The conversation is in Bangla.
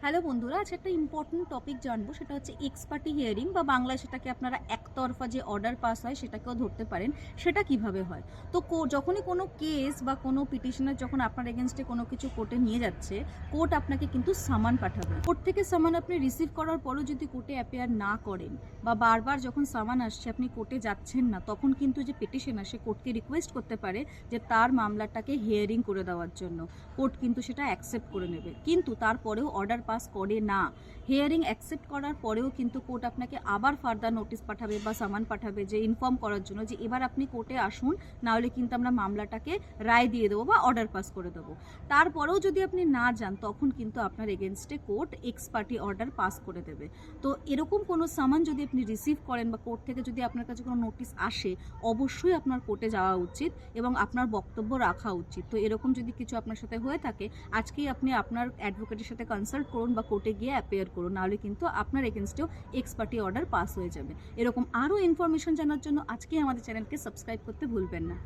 হ্যালো বন্ধুরা, আজ একটা ইম্পর্টেন্ট টপিক জানবো, সেটা হচ্ছে এক্স পার্টি হিয়ারিং বা বাংলায় সেটাকে আপনারা একতরফা যে অর্ডার পাস হয় সেটাকেও ধরতে পারেন। সেটা কিভাবে হয়? তো যখনই কোনো কেস বা কোনো পিটিশনার যখন আপনার এগেনস্টে কোনো কিছু কোর্টে নিয়ে যাচ্ছে, কোর্ট আপনাকে কিন্তু সামান পাঠাবে। কোর্ট থেকে সামান আপনি রিসিভ করার পরও যদি কোর্টে অ্যাপিয়ার না করেন বা বারবার যখন সামান আসছে আপনি কোর্টে যাচ্ছেন না, তখন কিন্তু যে পিটিশনার সে কোর্টকে রিকোয়েস্ট করতে পারে যে তার মামলাটাকে হিয়ারিং করে দেওয়ার জন্য। কোর্ট কিন্তু সেটা অ্যাকসেপ্ট করে নেবে, কিন্তু তারপরেও অর্ডার পাস করে না। হিয়ারিং অ্যাকসেপ্ট করার পরেও কিন্তু কোর্ট আপনাকে আবার ফার্দার নোটিশ পাঠাবে বা সামান পাঠাবে যে ইনফর্ম করার জন্য যে এবার আপনি কোর্টে আসুন, নাহলে কিন্তু আমরা মামলাটাকে রায় দিয়ে দেবো বা অর্ডার পাস করে দেবো। তারপরেও যদি আপনি না যান, তখন কিন্তু আপনার এগেনস্টে court x party order pass করে দেবে। তো এরকম কোনো সামান যদি আপনি রিসিভ করেন বা কোর্ট থেকে যদি আপনার কাছে কোনো নোটিশ আসে, অবশ্যই আপনার কোর্টে যাওয়া উচিত এবং আপনার বক্তব্য রাখা উচিত। তো এরকম যদি কিছু আপনার সাথে হয়ে থাকে, আজকেই আপনি আপনার অ্যাডভোকেটের সাথে কনসাল্ট করুন বা কোর্টে গিয়ে অ্যাপিয়ার করুন, নাহলে কিন্তু আপনার এগেনস্টেও এক্স পার্টি অর্ডার পাস হয়ে যাবে। এরকম আরও ইনফরমেশন জানার জন্য আজকেই আমাদের চ্যানেলকে সাবস্ক্রাইব করতে ভুলবেন না।